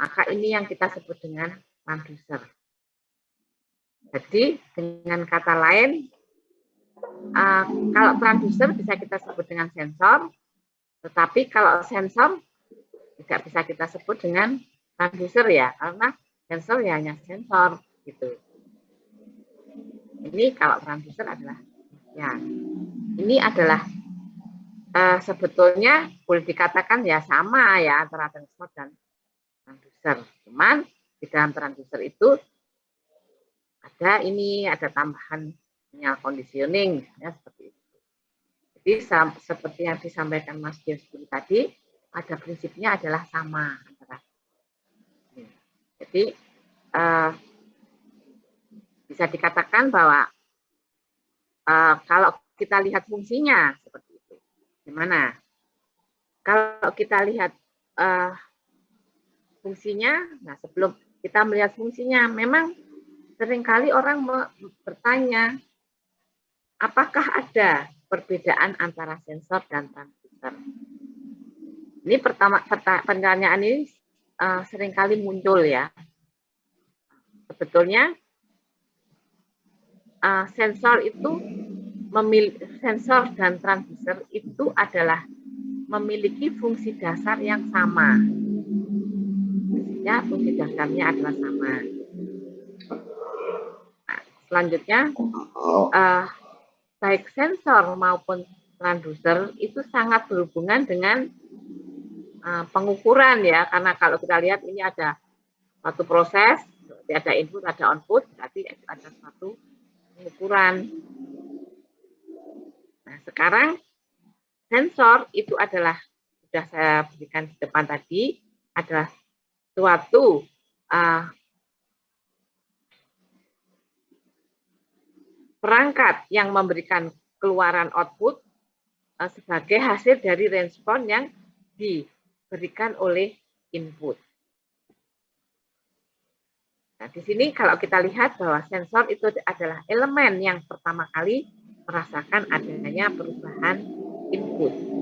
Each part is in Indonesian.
Maka ini yang kita sebut dengan transducer. Jadi dengan kata lain, kalau transducer bisa kita sebut dengan sensor, tetapi kalau sensor tidak bisa kita sebut dengan transducer ya, karena sensor ya hanya sensor gitu. Ini kalau transducer adalah ya, ini adalah sebetulnya boleh dikatakan ya sama ya antara sensor dan transducer. Cuman di dalam transducer itu ada tambahan sinyal conditioning ya, seperti itu. Jadi seperti yang disampaikan Mas James tadi, pada prinsipnya adalah sama antara. Jadi bisa dikatakan bahwa kalau kita lihat fungsinya seperti itu, gimana? Kalau kita lihat fungsinya, nah sebelum kita melihat fungsinya, memang seringkali orang bertanya, apakah ada perbedaan antara sensor dan transducer? Ini pertanyaan ini seringkali muncul ya. Sebetulnya sensor dan transducer itu adalah memiliki fungsi dasar yang sama. Ya, fungsi dasarnya adalah sama. Nah, selanjutnya, baik sensor maupun transducer itu sangat berhubungan dengan pengukuran ya, karena kalau kita lihat ini ada satu proses, ada input, ada output, berarti ada satu pengukuran. Nah, sekarang sensor itu adalah, sudah saya berikan di depan tadi, adalah suatu perangkat yang memberikan keluaran output sebagai hasil dari respon yang diberikan oleh input. Nah, di sini kalau kita lihat bahwa sensor itu adalah elemen yang pertama kali merasakan adanya perubahan input.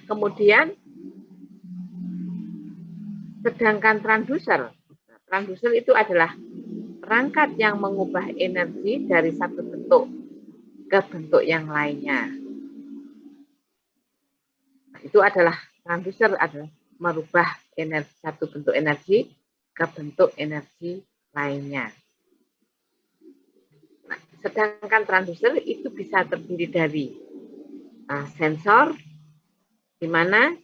Kemudian, sedangkan transducer itu adalah perangkat yang mengubah energi dari satu bentuk ke bentuk yang lainnya. Nah, itu adalah transducer adalah merubah satu bentuk energi ke bentuk energi lainnya. Nah, sedangkan transducer itu bisa terdiri dari sensor, di mana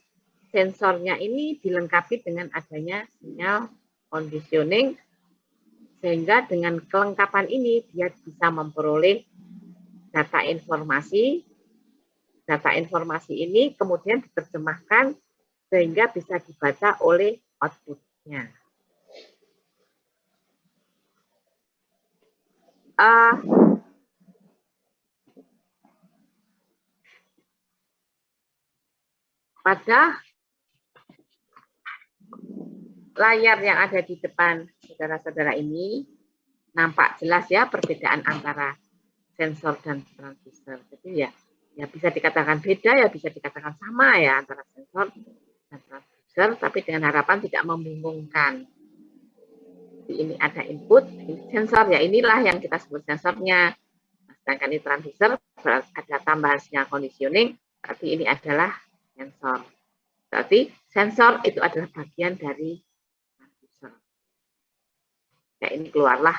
sensornya ini dilengkapi dengan adanya sinyal conditioning, sehingga dengan kelengkapan ini dia bisa memperoleh data informasi. Data informasi ini kemudian diterjemahkan sehingga bisa dibaca oleh output-nya. Pada layar yang ada di depan saudara-saudara ini, nampak jelas ya perbedaan antara sensor dan transducer. Jadi ya bisa dikatakan beda, ya bisa dikatakan sama ya antara sensor dan transducer, tapi dengan harapan tidak membingungkan. Jadi ini ada input, ini sensor, ya inilah yang kita sebut sensornya. Sedangkan ini transducer, ada tambahan sinyal conditioning, berarti ini adalah sensor. Berarti sensor itu adalah bagian dari transducer. Ya, ini keluarlah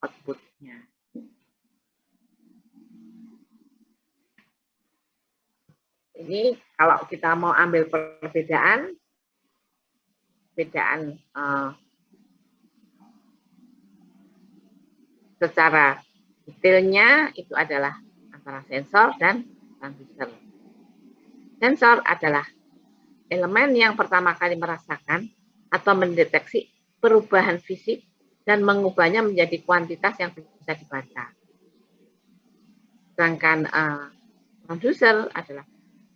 output-nya. Ini kalau kita mau ambil perbedaan secara detailnya itu adalah antara sensor dan transducer. Sensor adalah elemen yang pertama kali merasakan atau mendeteksi perubahan fisik dan mengubahnya menjadi kuantitas yang bisa dibaca. Sedangkan transducer adalah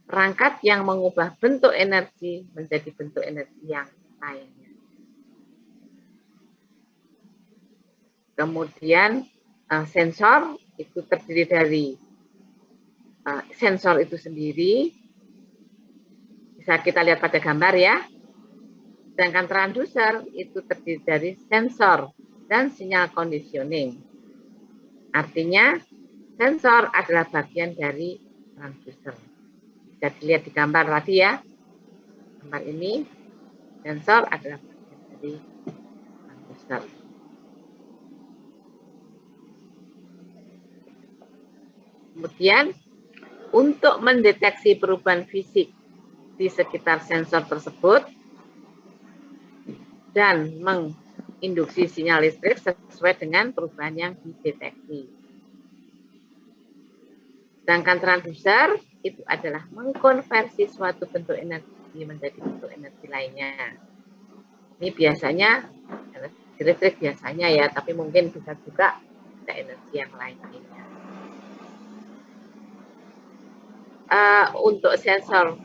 perangkat yang mengubah bentuk energi menjadi bentuk energi yang lainnya. Kemudian sensor itu terdiri dari sensor itu sendiri. Bisa kita lihat pada gambar ya. Sedangkan transducer itu terdiri dari sensor dan sinyal conditioning. Artinya sensor adalah bagian dari transducer. Bisa dilihat di gambar tadi ya. Gambar ini, sensor adalah bagian dari transducer. Kemudian, untuk mendeteksi perubahan fisik di sekitar sensor tersebut dan menginduksi sinyal listrik sesuai dengan perubahan yang dideteksi. Sedangkan transducer itu adalah mengkonversi suatu bentuk energi menjadi bentuk energi lainnya. Ini biasanya energi listrik biasanya ya, tapi mungkin bisa juga ada energi yang lainnya. Untuk sensor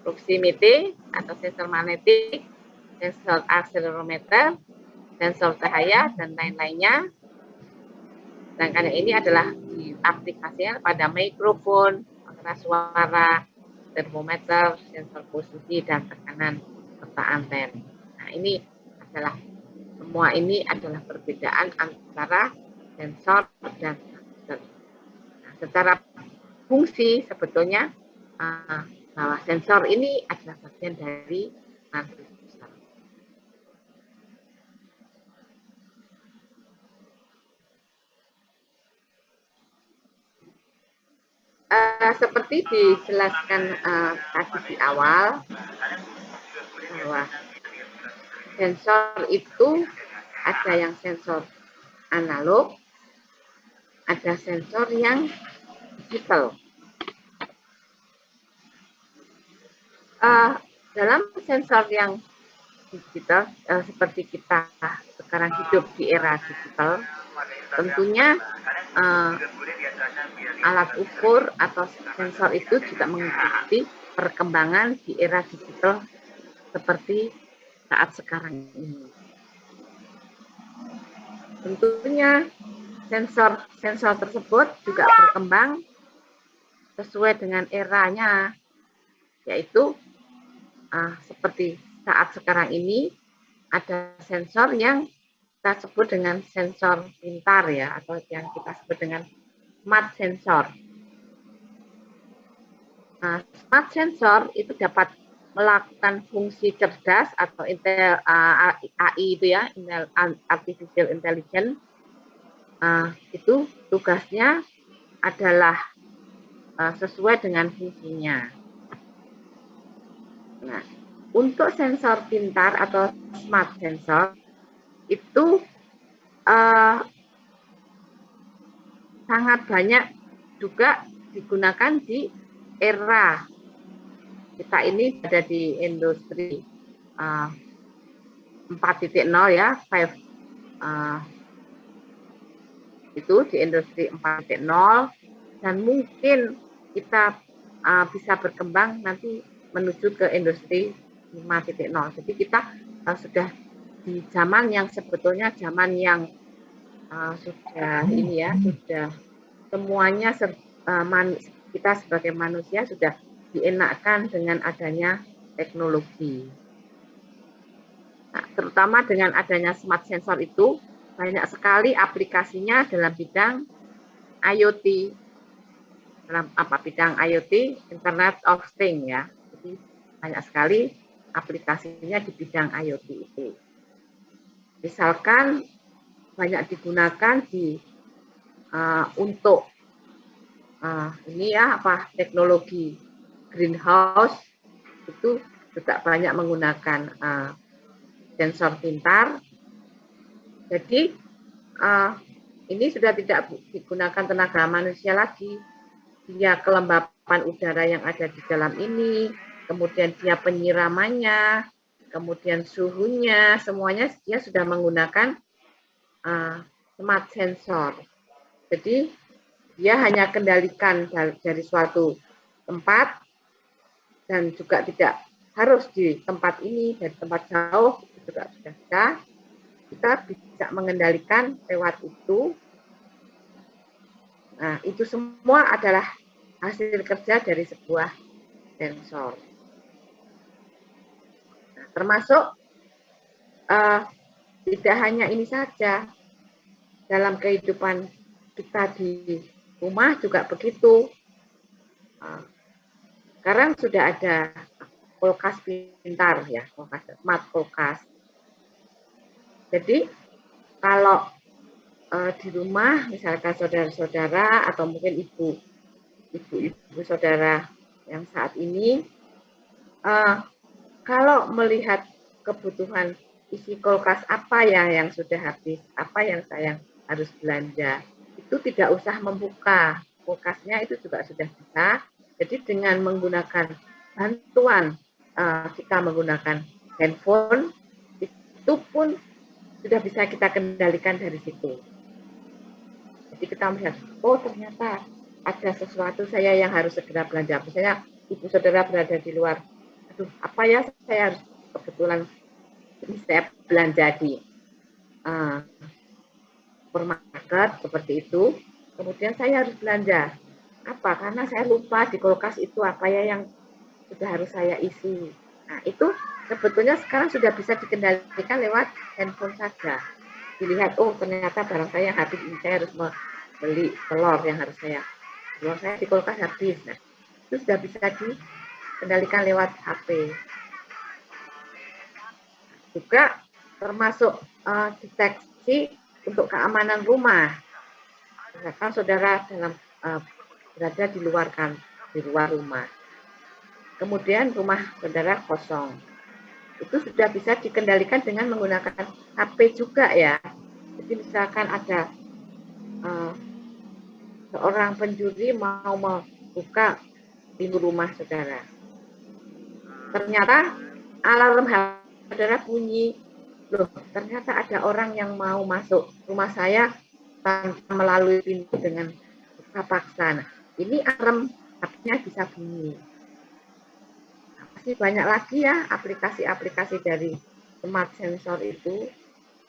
proximity atau sensor magnetik, sensor akselerometer, sensor cahaya, dan lain-lainnya. Sedangkan ini adalah diaplikasikan pada mikrofon, pengeras suara, termometer, sensor posisi dan tekanan serta anten. Nah, ini adalah semua ini adalah perbedaan antara sensor dan transducer. Nah, secara fungsi sebetulnya bahwa sensor ini adalah bagian dari transducer. Seperti dijelaskan tadi di awal, bahwa sensor itu ada yang sensor analog, ada sensor yang digital. Dalam sensor yang digital, seperti kita sekarang hidup di era digital, tentunya alat ukur atau sensor itu juga mengikuti perkembangan di era digital seperti saat sekarang ini. Tentunya sensor tersebut juga berkembang sesuai dengan eranya, yaitu seperti saat sekarang ini ada sensor yang kita sebut dengan sensor pintar ya, atau yang kita sebut dengan smart sensor. Nah, smart sensor itu dapat melakukan fungsi cerdas atau AI itu ya, artificial intelligence. Itu tugasnya adalah sesuai dengan fungsinya. Nah, untuk sensor pintar atau smart sensor itu sangat banyak juga digunakan di era kita ini ada di industri 4.0 ya, itu di industri 4.0, dan mungkin kita bisa berkembang nanti menuju ke industri 5.0. Jadi kita sudah di zaman yang sebetulnya zaman yang sudah ini ya, sudah semuanya kita sebagai manusia sudah dienakkan dengan adanya teknologi. Nah, terutama dengan adanya smart sensor itu banyak sekali aplikasinya dalam bidang IoT, dalam bidang IoT, Internet of Things ya. Jadi banyak sekali aplikasinya di bidang IoT itu. Misalkan banyak digunakan di untuk ini ya teknologi greenhouse, itu juga banyak menggunakan sensor pintar. Jadi ini sudah tidak digunakan tenaga manusia lagi. Dia kelembapan udara yang ada di dalam ini, kemudian dia penyiramannya, kemudian suhunya, semuanya dia sudah menggunakan smart sensor. Jadi dia hanya kendalikan dari suatu tempat, dan juga tidak harus di tempat ini, dari tempat jauh juga sudah bisa. Kita bisa mengendalikan lewat itu. Nah, itu semua adalah hasil kerja dari sebuah sensor. Nah, termasuk tidak hanya ini saja, dalam kehidupan kita di rumah juga begitu. Sekarang sudah ada kulkas pintar ya, smart kulkas. Jadi kalau di rumah misalkan saudara-saudara atau mungkin ibu saudara yang saat ini kalau melihat kebutuhan isi kulkas apa ya yang sudah habis, apa yang saya harus belanja, itu tidak usah membuka kulkasnya, itu juga sudah bisa. Jadi dengan menggunakan bantuan kita menggunakan handphone, itu pun sudah bisa kita kendalikan dari situ. Jadi kita melihat, oh ternyata ada sesuatu saya yang harus segera belanja. Misalnya ibu saudara berada di luar, aduh apa ya saya harus kebetulan ini saya belanja di supermarket seperti itu, kemudian saya harus belanja apa karena saya lupa di kulkas itu apa ya yang sudah harus saya isi. Nah itu sebetulnya sekarang sudah bisa dikendalikan lewat handphone saja. Dilihat, oh ternyata barang saya habis, ini saya harus beli telur yang harus telur saya di kulkas habis. Nah itu sudah bisa dikendalikan lewat HP. Juga termasuk deteksi untuk keamanan rumah. Misalkan saudara berada di luar rumah. Kemudian rumah saudara kosong. Itu sudah bisa dikendalikan dengan menggunakan HP juga ya. Jadi misalkan ada seorang pencuri mau membuka pintu rumah saudara. Ternyata alarm saudara bunyi. Loh, ternyata ada orang yang mau masuk rumah saya tanpa melalui pintu dengan buka paksa. Nah, ini alarm HP-nya bisa bunyi. Nah, masih banyak lagi ya aplikasi-aplikasi dari smart sensor itu,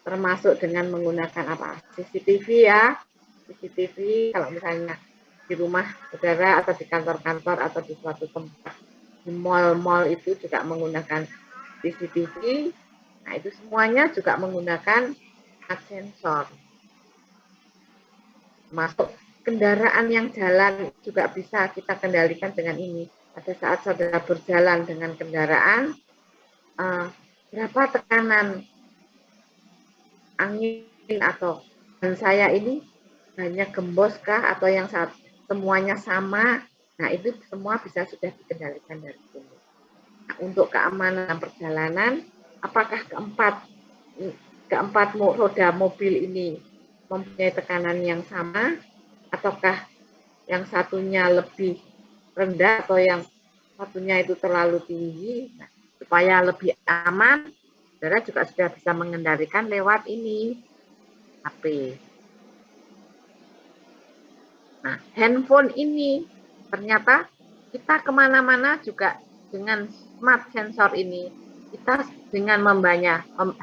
termasuk dengan menggunakan CCTV ya. CCTV kalau misalnya di rumah saudara atau di kantor-kantor atau di suatu tempat di mall-mall itu juga menggunakan CCTV. Nah, itu semuanya juga menggunakan smart sensor. Masuk kendaraan yang jalan juga bisa kita kendalikan dengan ini. Pada saat saudara berjalan dengan kendaraan, berapa tekanan angin atau ban saya ini hanya gemboskah atau yang semuanya sama. Nah, itu semua bisa sudah dikendalikan dari sini. Nah, untuk keamanan perjalanan, apakah keempat roda mobil ini mempunyai tekanan yang sama, ataukah yang satunya lebih rendah atau yang satunya itu terlalu tinggi? Nah, supaya lebih aman, saudara juga sudah bisa mengendalikan lewat ini, HP. Nah, handphone ini ternyata kita kemana-mana juga dengan smart sensor ini, kita dengan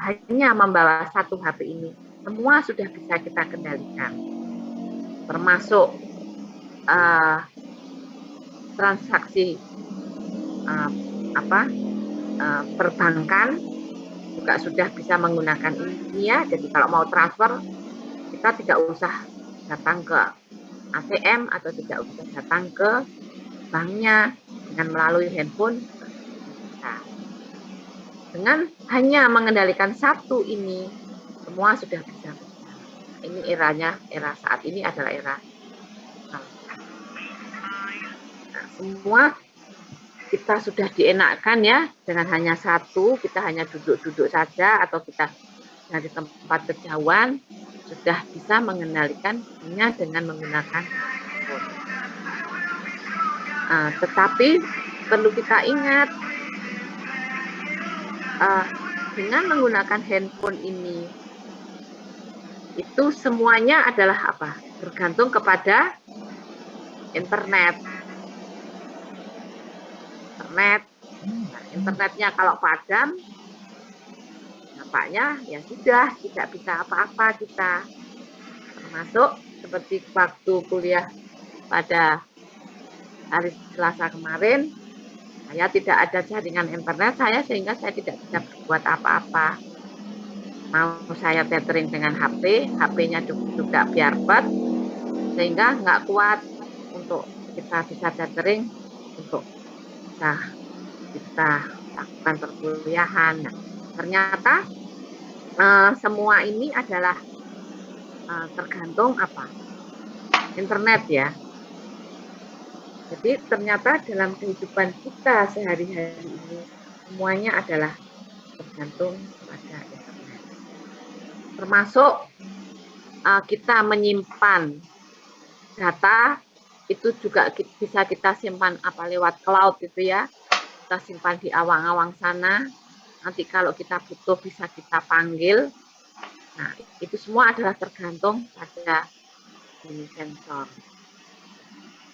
hanya membawa satu HP ini, semua sudah bisa kita kendalikan. Termasuk transaksi perbankan juga sudah bisa menggunakan ini ya. Jadi kalau mau transfer, kita tidak usah datang ke ATM atau tidak usah datang ke banknya, dengan melalui handphone. Nah, dengan hanya mengendalikan satu ini, semua sudah bisa. Ini era saat ini adalah era nah, semua kita sudah dienakkan ya, dengan hanya satu, kita hanya duduk-duduk saja atau kita dari tempat kejauhan sudah bisa mengendalikan hanya dengan menggunakan handphone. Tetapi perlu kita ingat, dengan menggunakan handphone ini, itu semuanya adalah apa? Bergantung kepada internet. Nah, internetnya kalau padam, nampaknya ya sudah tidak bisa apa-apa kita. Termasuk seperti waktu kuliah pada hari Selasa kemarin saya tidak ada jaringan internet sehingga saya tidak bisa berbuat apa-apa. Mau saya tethering dengan HP-nya juga biarpet, sehingga nggak kuat untuk kita bisa tethering untuk kita lakukan perkuliahan. Nah, ternyata semua ini adalah tergantung internet ya. Jadi ternyata dalam kehidupan kita sehari-hari ini semuanya adalah tergantung pada internet. Termasuk kita menyimpan data itu juga bisa kita simpan lewat cloud itu ya. Kita simpan di awang-awang sana. Nanti kalau kita butuh bisa kita panggil. Nah, itu semua adalah tergantung pada sensor.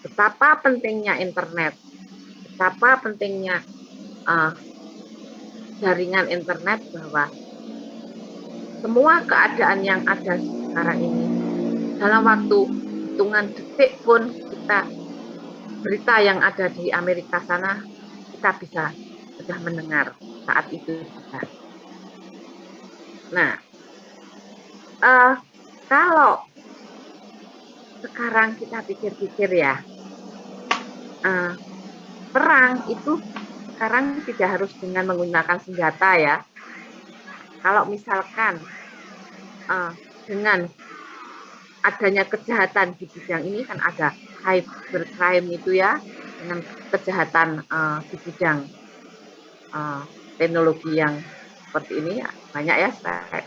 Betapa pentingnya internet, betapa pentingnya jaringan internet, bahwa semua keadaan yang ada sekarang ini dalam waktu hitungan detik pun berita yang ada di Amerika sana kita bisa sudah mendengar saat itu juga. Nah, kalau sekarang kita pikir-pikir ya, perang itu sekarang tidak harus dengan menggunakan senjata ya. Kalau misalkan dengan adanya kejahatan di bidang ini, kan ada cybercrime itu ya, dengan kejahatan di bidang teknologi yang seperti ini ya, banyak ya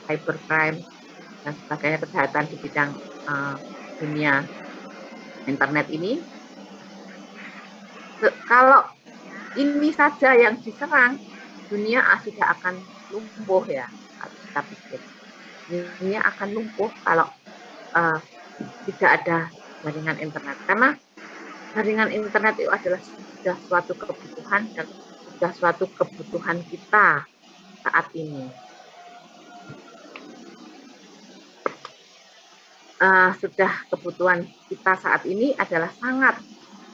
cybercrime dan sebagainya, kejahatan di bidang dunia internet ini. Kalau ini saja yang diserang, dunia sudah akan lumpuh ya. Kita pikir dunia akan lumpuh kalau tidak ada jaringan internet, karena jaringan internet itu adalah sudah suatu kebutuhan dan sudah suatu kebutuhan kita saat ini. Sudah kebutuhan kita saat ini adalah sangat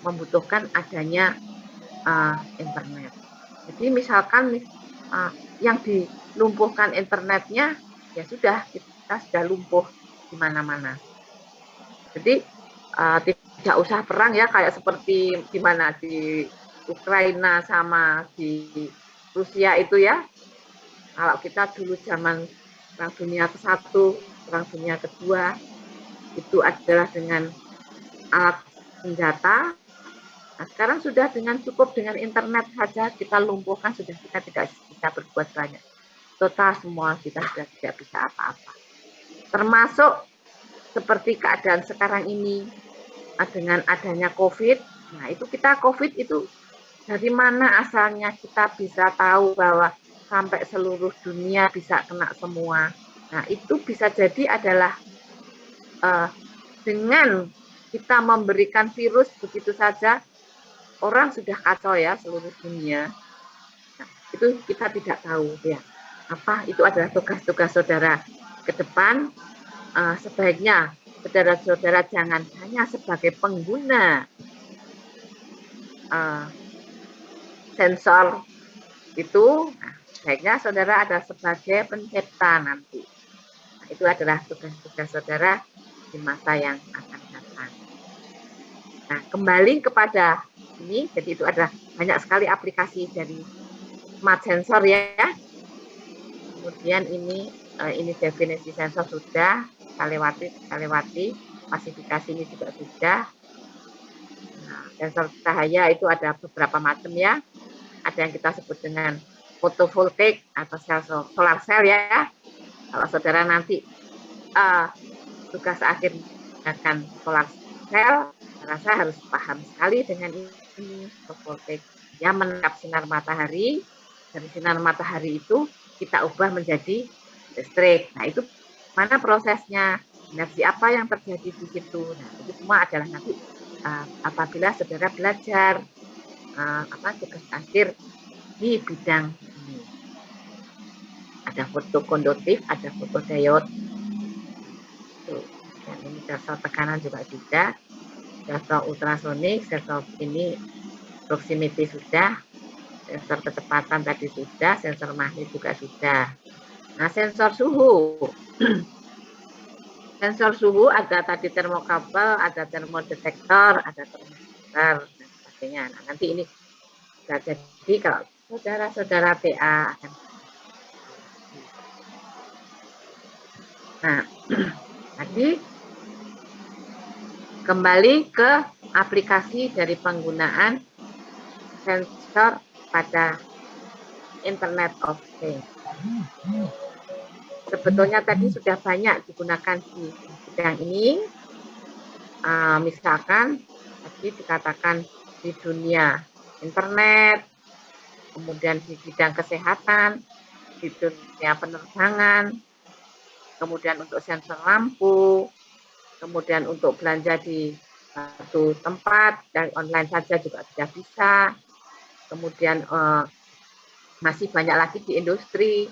membutuhkan adanya internet. Jadi misalkan yang dilumpuhkan internetnya, ya sudah, kita sudah lumpuh di mana-mana. Jadi tidak usah perang ya, kayak seperti di mana di Ukraina sama di Rusia itu ya. Kalau kita dulu zaman Perang Dunia ke-1, Perang Dunia ke-2, itu adalah dengan alat senjata. Nah, sekarang sudah cukup dengan internet saja kita lumpuhkan, sudah kita tidak bisa berbuat banyak. Total semua kita sudah tidak bisa apa-apa. Termasuk seperti keadaan sekarang ini dengan adanya COVID. Nah, itu kita COVID itu dari mana asalnya kita bisa tahu bahwa sampai seluruh dunia bisa kena semua. Nah, itu bisa jadi adalah dengan kita memberikan virus begitu saja, orang sudah kacau ya seluruh dunia. Nah, itu kita tidak tahu ya. Itu adalah tugas-tugas saudara ke depan. Sebaiknya saudara-saudara jangan hanya sebagai pengguna sensor itu, sebaiknya saudara ada sebagai pencipta nanti. Nah, itu adalah tugas-tugas saudara di masa yang akan datang. Nah, kembali kepada ini, jadi itu adalah banyak sekali aplikasi dari smart sensor ya. Kemudian ini definisi sensor sudah kita lewati, klasifikasi ini juga sudah. Nah, sensor cahaya itu ada beberapa macam ya. Ada yang kita sebut dengan fotovoltaik atau solar cell ya. Kalau saudara nanti tugas akhir akan solar cell, saya harus paham sekali dengan ini. Fotovoltaik yang menangkap sinar matahari, dari sinar matahari itu kita ubah menjadi listrik. Nah, itu mana prosesnya, energi apa yang terjadi di situ. Nah, itu semua adalah nanti apabila saudara belajar tugas akhir di bidang ini. Ada fotokonduktif, ada fotodiode. Dan ini sensor tekanan juga sudah. sensor ultrasonik, sensor ini proximity sudah, sensor kecepatan tadi sudah, sensor magnet juga sudah. Nah, sensor suhu. Sensor suhu ada tadi termokabel, ada termodetektor, ada termometer, dan sebagainya. Nah, nanti ini bisa jadi kalau saudara-saudara TA akan. Nah, tadi kembali ke aplikasi dari penggunaan sensor pada Internet of Things. Sebetulnya tadi sudah banyak digunakan di bidang ini. Misalkan tadi dikatakan di dunia internet, kemudian di bidang kesehatan, di dunia penerbangan, kemudian untuk sensor lampu, kemudian untuk belanja di satu tempat, dari online saja juga sudah bisa. Kemudian masih banyak lagi di industri,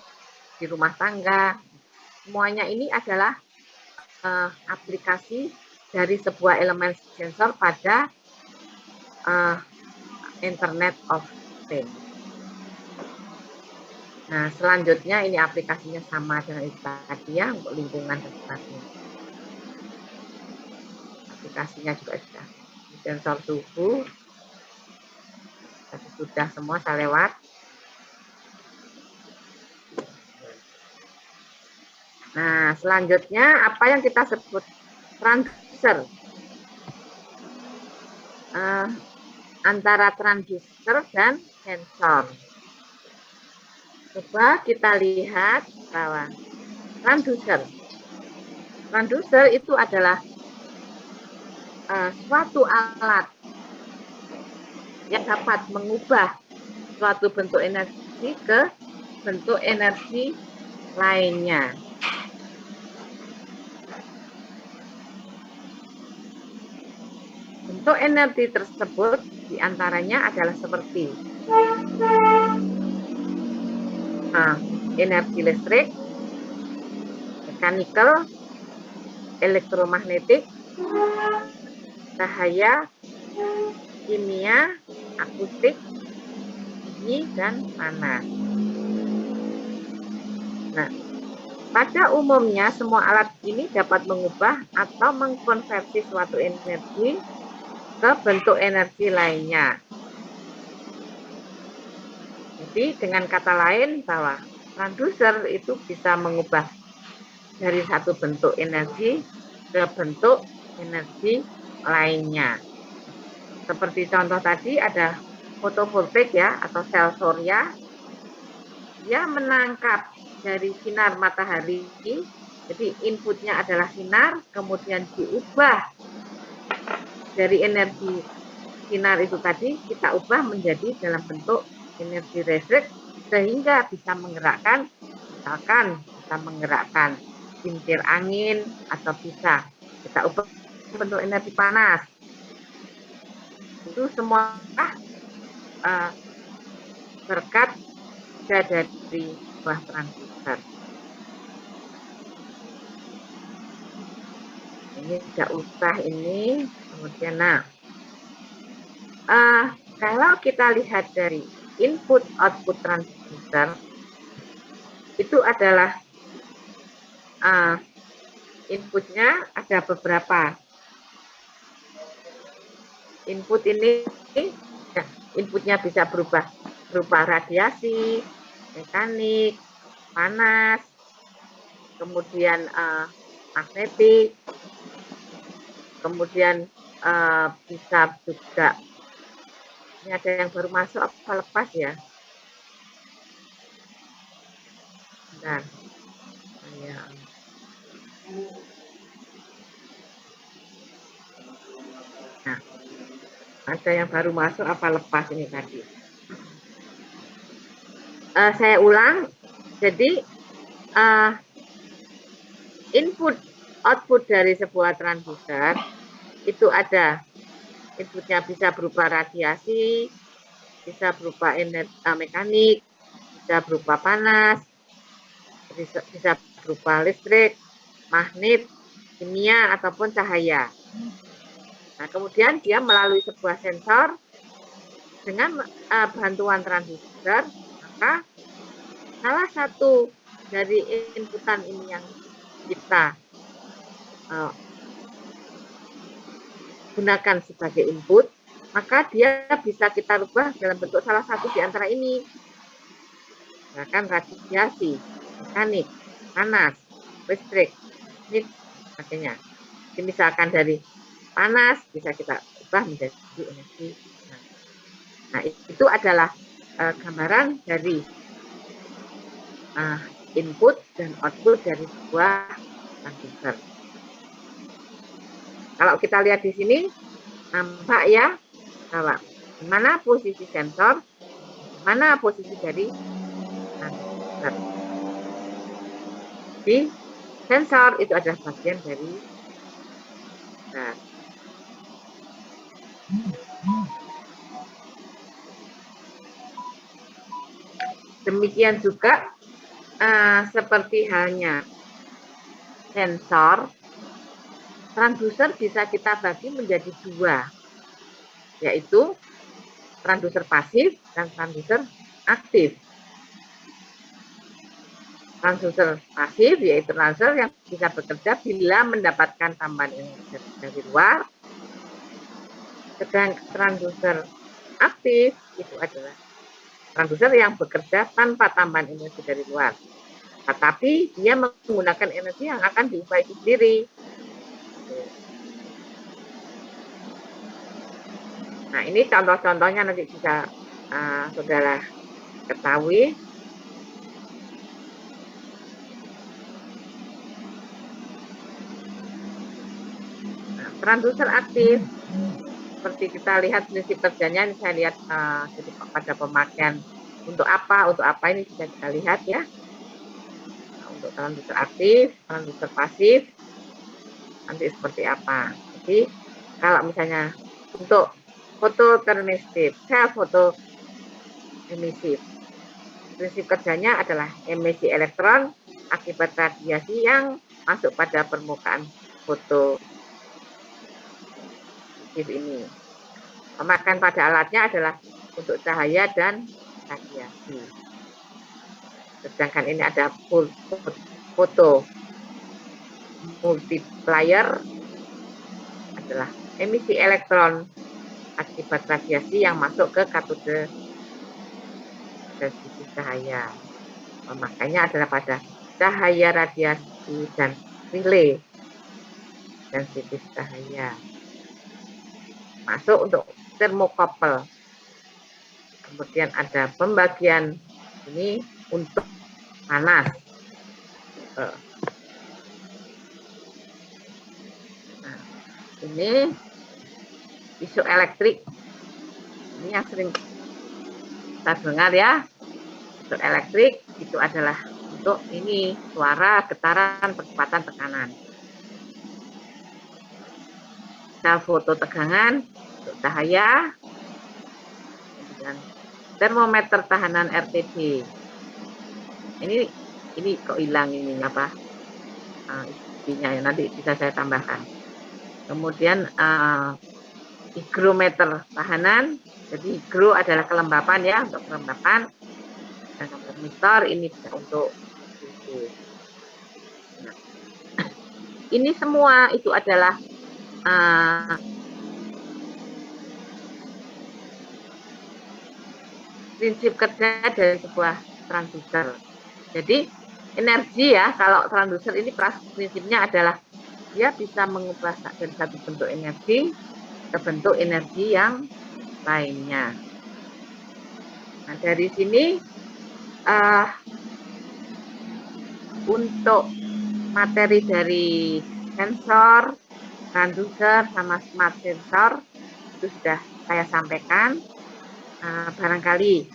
di rumah tangga. Semuanya ini adalah aplikasi dari sebuah elemen sensor pada Internet of Things. Nah, selanjutnya ini aplikasinya sama dengan itu tadi ya, untuk lingkungan dan sebagainya. Aplikasinya juga sudah. Sensor suhu sudah semua saya lewat. Nah, selanjutnya apa yang kita sebut transducer. Antara transducer dan sensor. Coba kita lihat bahwa transducer itu adalah suatu alat yang dapat mengubah suatu bentuk energi ke bentuk energi lainnya. Bentuk energi tersebut diantaranya adalah seperti energi listrik, mechanical, elektromagnetik, cahaya, kimia, akustik, bunyi, dan panas. Nah, pada umumnya semua alat ini dapat mengubah atau mengkonversi suatu energi ke bentuk energi lainnya. Jadi dengan kata lain bahwa transducer itu bisa mengubah dari satu bentuk energi ke bentuk energi lainnya. Seperti contoh tadi ada fotovoltaik ya atau sel surya, dia menangkap dari sinar matahari, jadi inputnya adalah sinar, kemudian diubah dari energi sinar itu tadi kita ubah menjadi dalam bentuk energi listrik sehingga bisa menggerakkan, misalkan bisa menggerakkan kincir angin atau bisa kita ubah bentuk energi panas. Itu semua berkat dari buah transducer. Ini tidak usah ini, kemudian kalau kita lihat dari input output transducer itu adalah inputnya ada beberapa. Input ini inputnya bisa berupa radiasi, mekanik, panas, kemudian magnetik, kemudian bisa juga ini ada yang baru masuk apa lepas ya? Bentar. Nah, ada yang baru masuk apa lepas ini tadi? Saya ulang. Jadi input output dari sebuah transducer itu ada inputnya bisa berupa radiasi, bisa berupa energi mekanik, bisa berupa panas, bisa berupa listrik, magnet, kimia ataupun cahaya. Nah, kemudian dia melalui sebuah sensor dengan bantuan transducer, maka salah satu dari inputan ini yang kita gunakan sebagai input, maka dia bisa kita rubah dalam bentuk salah satu di antara ini. Misalkan radiasi, mekanik, panas, listrik, ini sebagainya. Jadi misalkan dari panas bisa kita ubah menjadi energi. Nah, itu adalah gambaran dari input dan output dari sebuah transducer. Kalau kita lihat di sini, nampak ya bahwa mana posisi sensor, mana posisi dari transducer. Jadi sensor itu adalah bagian dari demikian juga seperti halnya sensor, transducer bisa kita bagi menjadi dua, yaitu transducer pasif dan transducer aktif. Transducer pasif yaitu transducer yang bisa bekerja bila mendapatkan tambahan energi dari luar. Sedang transducer aktif itu adalah transducer yang bekerja tanpa tambahan energi dari luar. Tetapi dia menggunakan energi yang akan diubah itu sendiri. Nah, ini contoh-contohnya nanti bisa saudara ketahui. Nah, transducer aktif seperti kita lihat prinsip kerjanya, ini saya lihat jadi pada pemakaian untuk apa ini bisa kita lihat ya. Nah, untuk transducer aktif, transducer pasif nanti seperti apa. Jadi kalau misalnya untuk fototermistif, sel fotoemisif, prinsip kerjanya adalah emisi elektron akibat radiasi yang masuk pada permukaan foto ini. Pemakaian pada alatnya adalah untuk cahaya dan radiasi. Sedangkan ini ada foto multiplier adalah emisi elektron akibat radiasi yang masuk ke katode dan sisi cahaya. Pemakaiannya adalah pada cahaya, radiasi, dan relay sensitif cahaya. Masuk untuk termokouple. Kemudian ada pembagian ini untuk panas. Nah, ini isoelektrik. Ini yang sering kita dengar ya. Isoelektrik itu adalah untuk ini suara, getaran, percepatan tekanan. Sel fototegangan untuk cahaya. Kemudian termometer tahanan RTD. Ini kok hilang ini apa? Isinya ya, nanti bisa saya tambahkan. Kemudian hygrometer tahanan. Jadi hygro adalah kelembapan ya, untuk kelembapan. Dan termistor ini bisa untuk suhu. Nah, ini semua itu adalah prinsip kerja dari sebuah transducer. Jadi energi ya, kalau transducer ini prinsipnya adalah dia bisa mengubah dari satu bentuk energi ke bentuk energi yang lainnya. Nah, dari sini untuk materi dari sensor, transducer, sama smart sensor itu sudah saya sampaikan. Barangkali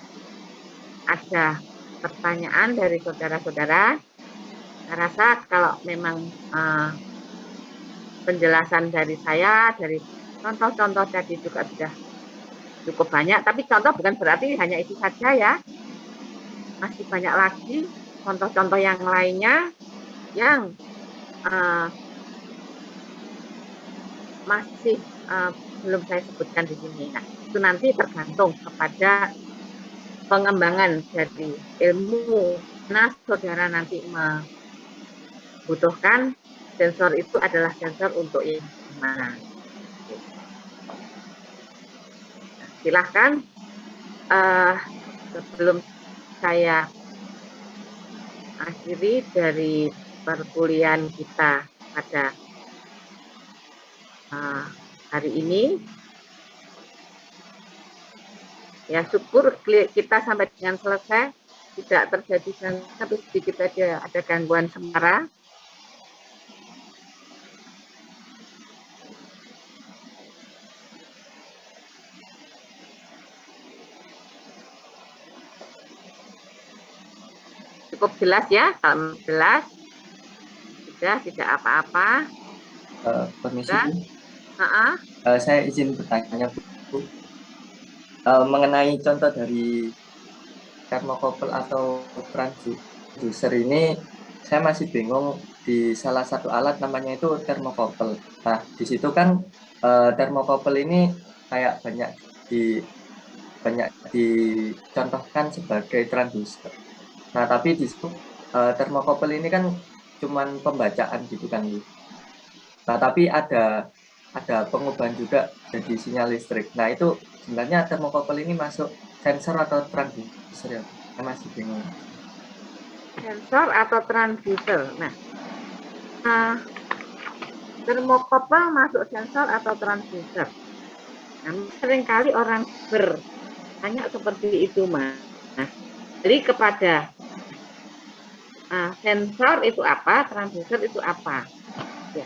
ada pertanyaan dari saudara-saudara. Saya rasa kalau memang penjelasan dari saya, dari contoh-contoh tadi juga sudah cukup banyak, tapi contoh bukan berarti hanya itu saja ya. Masih banyak lagi contoh-contoh yang lainnya yang masih belum saya sebutkan di sini. Nah, itu nanti tergantung kepada pengembangan dari ilmu. Nah, saudara nanti membutuhkan sensor itu adalah sensor untuk yang mana. Silahkan sebelum saya akhiri dari perkuliahan kita pada hari ini, ya syukur kita sampai dengan selesai, tidak terjadi sampai sedikit saja ada gangguan suara. Cukup jelas ya, kalau jelas, sudah tidak apa-apa. Permisi, Bu. Uh-uh. Saya izin bertanya, Bu. Mengenai contoh dari thermocouple atau transducer ini, saya masih bingung. Di salah satu alat namanya itu thermocouple. Nah, di situ kan thermocouple ini kayak banyak dicontohkan sebagai transducer. Nah, tapi di situ thermocouple ini kan cuman pembacaan gitu kan, Bu. Nah, tapi ada pengubahan juga jadi sinyal listrik. Nah, itu sebenarnya thermocouple ini masuk sensor atau transducer ya? Saya masih bingung. Sensor atau transducer. Nah, thermocouple masuk sensor atau transducer. Nah, seringkali orang bertanya seperti itu, Mas. Jadi kepada sensor itu apa, transducer itu apa? Ya,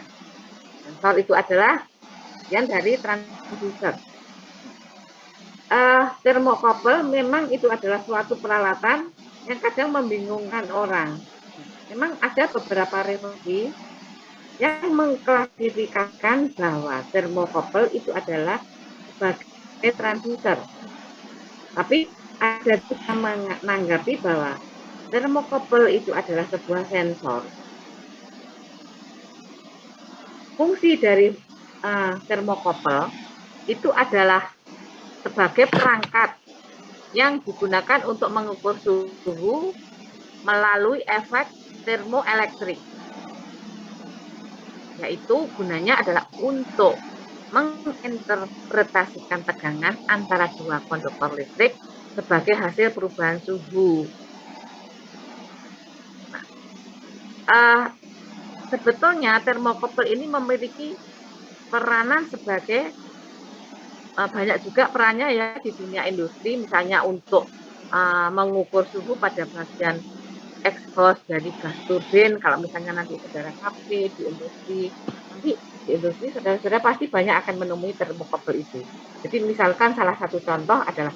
sensor itu adalah bagian dari transducer. Thermocouple memang itu adalah suatu peralatan yang kadang membingungkan orang. Memang ada beberapa revisi yang mengklasifikasikan bahwa thermocouple itu adalah sebagai transducer. Tapi ada juga menanggapi bahwa thermocouple itu adalah sebuah sensor. Fungsi dari thermocouple itu adalah sebagai perangkat yang digunakan untuk mengukur suhu melalui efek termoelektrik. Yaitu gunanya adalah untuk menginterpretasikan tegangan antara dua konduktor listrik sebagai hasil perubahan suhu. Sebetulnya thermocouple ini memiliki peranan sebagai banyak juga perannya ya di dunia industri, misalnya untuk mengukur suhu pada bagian exhaust dari gas turbin. Kalau misalnya nanti saudara kafe di industri, nanti di industri saudara-saudara pasti banyak akan menemui thermocouple itu. Jadi misalkan salah satu contoh adalah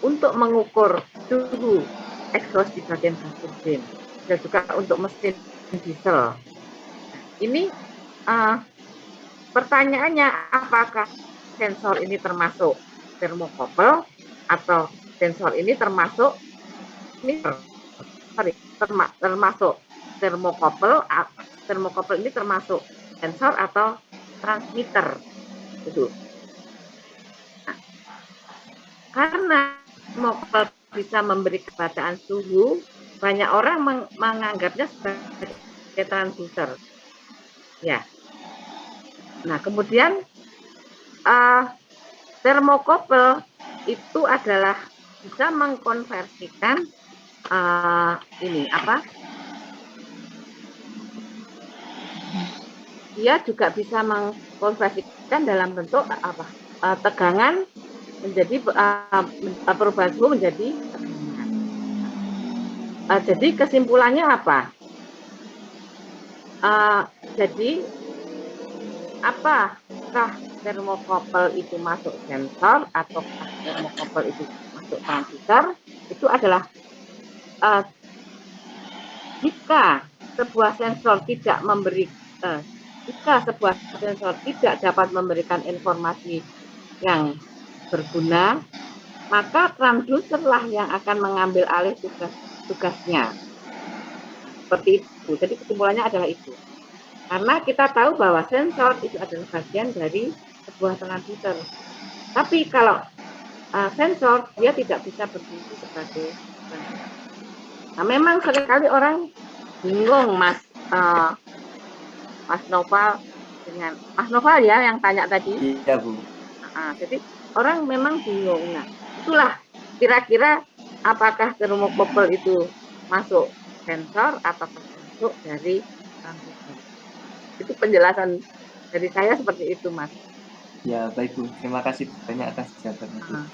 untuk mengukur suhu exhaust di bagian gas turbin, dan juga untuk mesin diesel. Ini pertanyaannya, apakah sensor ini termasuk thermocouple atau sensor ini termasuk termasuk thermocouple. Thermocouple ini termasuk sensor atau transmitter itu. Nah, karena thermocouple bisa memberi kebataan suhu, banyak orang menganggapnya sebagai transducer. Ya. Nah, kemudian thermocouple itu adalah bisa mengkonversikan dia juga bisa mengkonversikan dalam bentuk tegangan menjadi perubahan suhu menjadi tegangan. Jadi kesimpulannya apa? Jadi apakah thermocouple itu masuk sensor atau thermocouple itu masuk transducer? Itu adalah jika sebuah sensor tidak dapat memberikan informasi yang berguna, maka transducer lah yang akan mengambil alih tugasnya. Seperti itu. Jadi kesimpulannya adalah itu. Karena kita tahu bahwa sensor itu adalah bagian dari sebuah transducer. Tapi kalau sensor, dia tidak bisa berfungsi sebagai transducer. Nah, memang seringkali orang bingung, Mas Noval, dengan Mas Noval ya yang tanya tadi. Iya, Bu. Jadi orang memang bingung. Nah, itulah kira-kira apakah termokopel itu masuk sensor atau masuk dari transducer. Itu penjelasan dari saya seperti itu, Mas. Ya, baik, Bu. Terima kasih banyak atas jawabannya.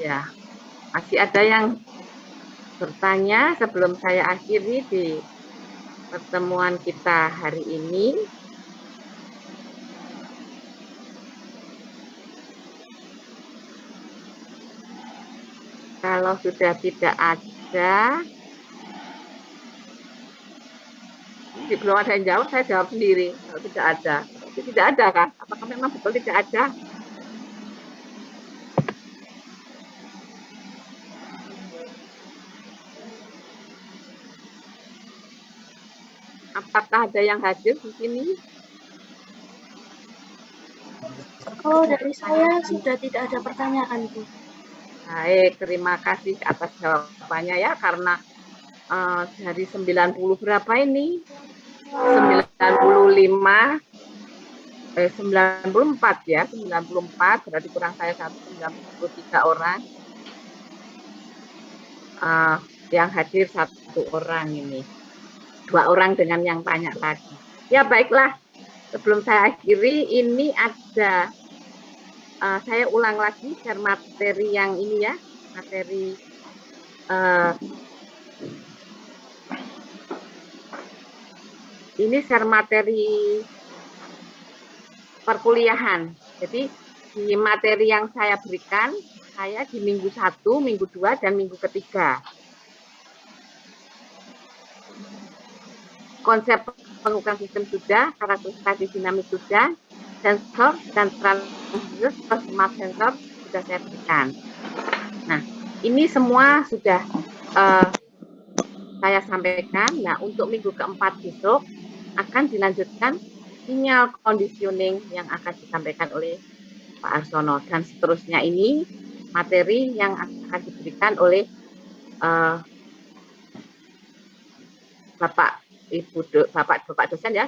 Ya, masih ada yang bertanya sebelum saya akhiri di pertemuan kita hari ini. Kalau sudah tidak ada, belum ada yang jawab, saya jawab sendiri. Kalau tidak ada, itu tidak ada kan? Apakah memang betul tidak ada? Apakah ada yang hadir di sini? Oh, dari saya sudah tidak ada pertanyaan, Bu. Baik, terima kasih atas jawabannya ya, karena dari 90 berapa ini? 95, 94 ya, 94, berarti kurang saya 93 orang. Yang hadir 1 orang ini. 2 orang dengan yang tanya tadi. Ya baiklah, sebelum saya akhiri, ini ada, saya ulang lagi share materi yang ini ya, materi ini share materi perkuliahan. Jadi di materi yang saya berikan, saya di minggu 1, minggu 2, dan minggu ketiga. Konsep pengukuran sistem sudah, karakteristik dinamis sudah, sensor dan transducer plus smart sensor sudah saya berikan. Nah, ini semua sudah saya sampaikan. Nah, untuk minggu keempat besok akan dilanjutkan sinyal conditioning yang akan disampaikan oleh Pak Arsono, dan seterusnya ini materi yang akan diberikan oleh Bapak Ibu Bapak dosen ya.